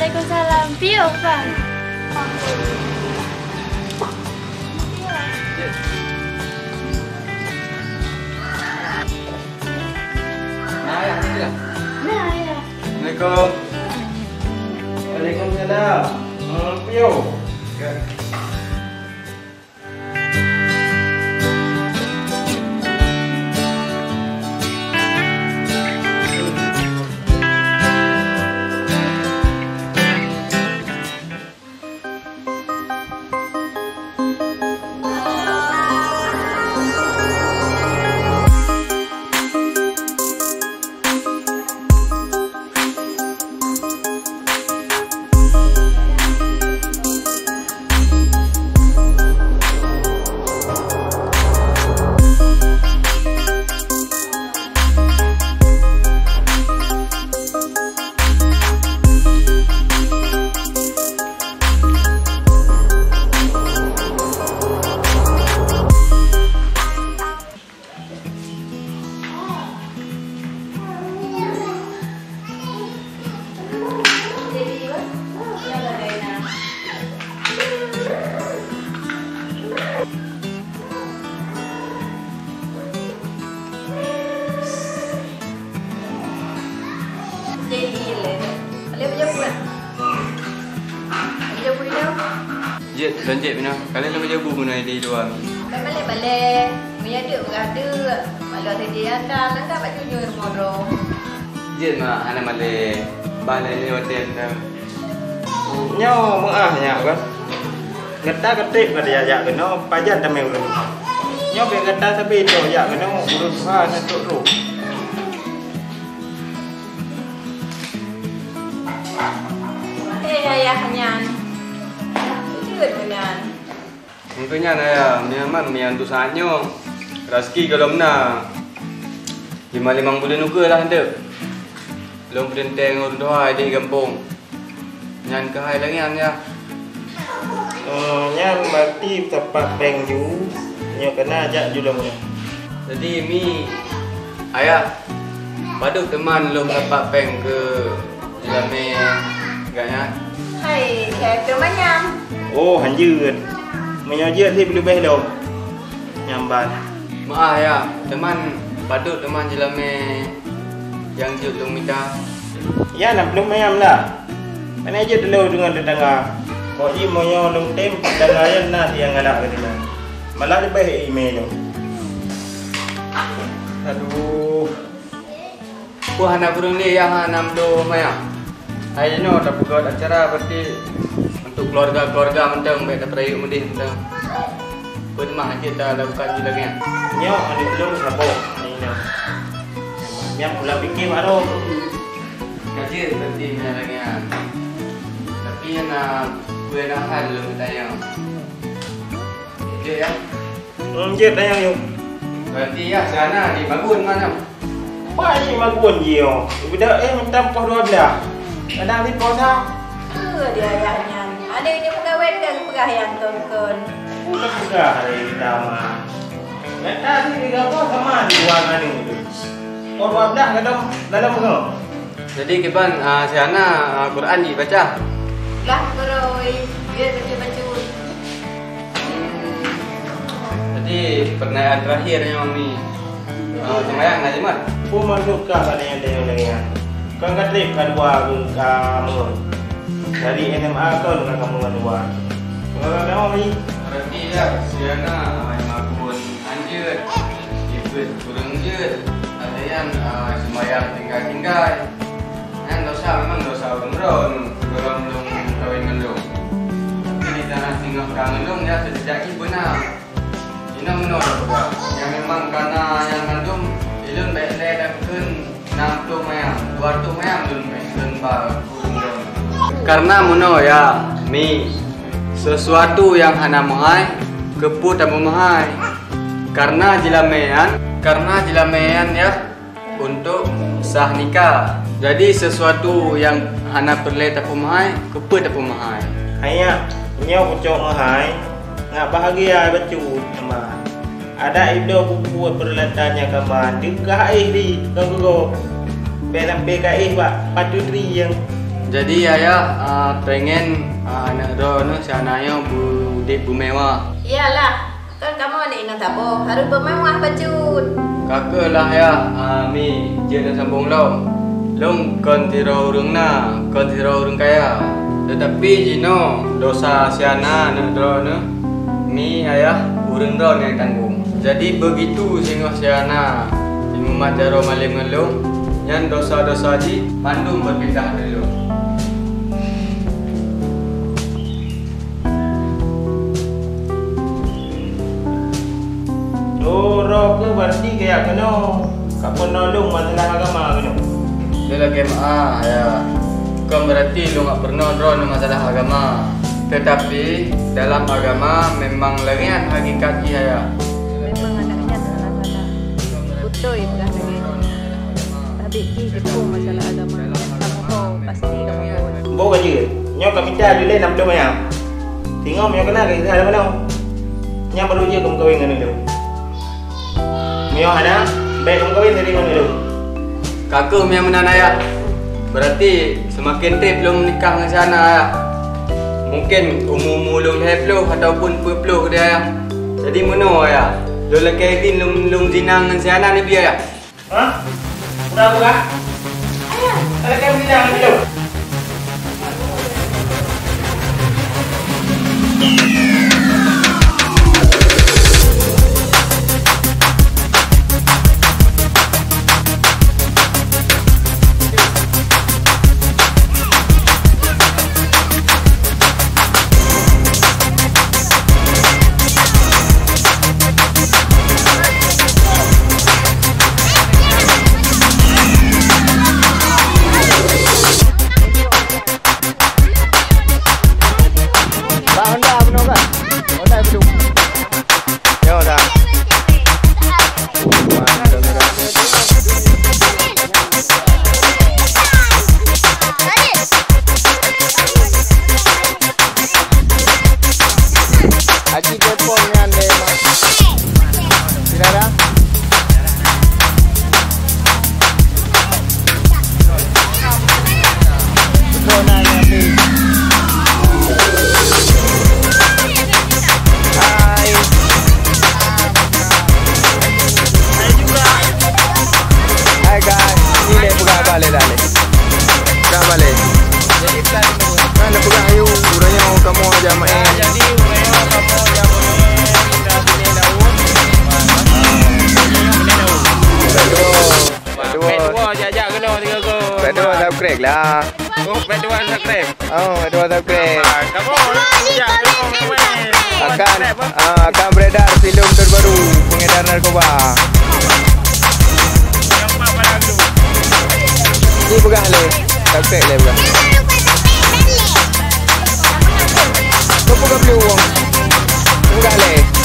Waalaikumsalam. Piye, Bang? Nah, ya, ini lah. Nah, ya. Assalamualaikum. Waalaikumsalam. Pio. Ya. Jit, lanjut mana? Kalian nak jabu guna di luar. Kan balik-balik. Punya duk berada. Malu tadi anda nak baju nyur modong. Jit mah anak male balai ni hotel dah. Nyo mengahnya kan. Ngeta ketik pada ya kena pajan tamai ulun. Nyo be ngeta sabi to ya kena urus ha untuk ru. Ayahnya. Good punya. Mungkinnya ya, memang mian tu sanyo. Rezeki kalau mana. 5 bulan juga lah anda. Belum berenteng orang tua di kampung. Nyan ke hai lagi ya. Nya mati tepat beng ju. Nyo kena ajak ju dah. Jadi mi ayah paduk teman belum dapat peng ke Jelame gaknya. Hai, kayak kemanyam. Oh, hanjut. Menyajut si lebih dong. Nyamban. Maaf ya, teman paduk teman Jelame yang jutung minta. Ya nak belum mayam lah. Mana aja dulu dengan tetangga. Kau di moyo long tem tetangga yang nak yang ngalak ke dia. Malah lebih email dong. Aduh. Wah anak burung ni yang hanam do maya. Hai no tak buat acara berarti untuk keluarga-keluarga mentang baik dah perayaan mendih mentang. Pun mah kita lakukan je lagi. Nyo ada belum sabo. Ni no. Yang pula fikir baru. Gaji berarti punya lagi. Tapi nak gue nak hal lu tanya. Okey ya. Jet tayang yuk. Berarti ya sana di Magun mana? Baik magun jio. Budak minta poh 12. Kadang di poh dah. Dia ayahnya. Ada ini pegawai dan pegawai yang tonton. Udah juga hari pertama. Kata ni dia apa sama di ruangan itu. Oh, dah kadang dalam enggak. Jadi kiban sana Quran dibaca. Lah beroi, biar baca-baca. Jadi pernyataan terakhirnya ni sembahyang nak jimat. Pun masuk ke pada yang dia lain. Kau kata kedua kamu. Dari NMA kau dengan kamu kedua. Kalau kamu ni Berarti ya siana Magun anjut. Ikut kurang je. Ada yang sembahyang tinggal-tinggal. Yang dosa memang dosa orang-orang. Orang belum kawin ngelung. Tapi di tanah tinggal ngelung ya sejak ibu benar. Ini menurut yang memang karena yang ngandung ilun baik dan kun 60 mayang 200 mayang dun baik kurung. Karena muno ya mi sesuatu yang hana mahai kepu tamu mahai. Karena jelamean ya untuk sah nikah. Jadi sesuatu yang hana perle tapu mahai kepu tapu mahai. hanya nyaw ucok mahai ngak bahagia becu teman. Ada ido buku perlatannya kaman. Dikah di kau belam PKI pak patutri yang Jadi ayah pengen anak Ron sananya budik mewah. Iyalah, kan kamu anak ingat apa? Harus bermewah bajut. Kakak lah ya, mi dia dah sambung long kon tiro urang na, kon tiro urang kaya. Tetapi jino dosa siana anak Ron mi ayah urang Ron yang tanggung. Jadi begitu singoh siana Muhammad jaro maling ngelung, yang dosa-dosa ji pandum berpindah dulu. Roh ke berarti kayak kena kak penolong masalah agama kena. Dia lagi ya. Kau berarti lu nggak pernah drone masalah agama. Tetapi dalam agama memang lengan hakikat ya. Memang anaknya salah-salah. Betul ya bukan lagi. Tapi kita masalah agama. Kamu kau pasti kamu kau. Bố cái gì? Nhau cầm cha đi lên 5 đôi mày à? Thì ngon nhau cái nào cái thay đâu? Nhau bao nhiêu cũng có ingin dulu. Mio ada, baik kamu kawin dari mana dulu? Kakak yang menana ya. Berarti semakin trip belum menikah dengan sana ya. Mungkin umur belum hello ataupun puluh dia ya. Jadi mana ya? Lo lagi din lum zinang dengan sana ni biar ya. Hah? Udah buka? Ayah, lagi zinang dulu. Subscribe lah. Oh, berdua subscribe. Oh, berdua subscribe. Kamu ya, akan beredar filem terbaru pengedar narkoba. Yang apa lagu? Ni pegang le. Subscribe le pegang. Kau pegang beli uang. Pegang le.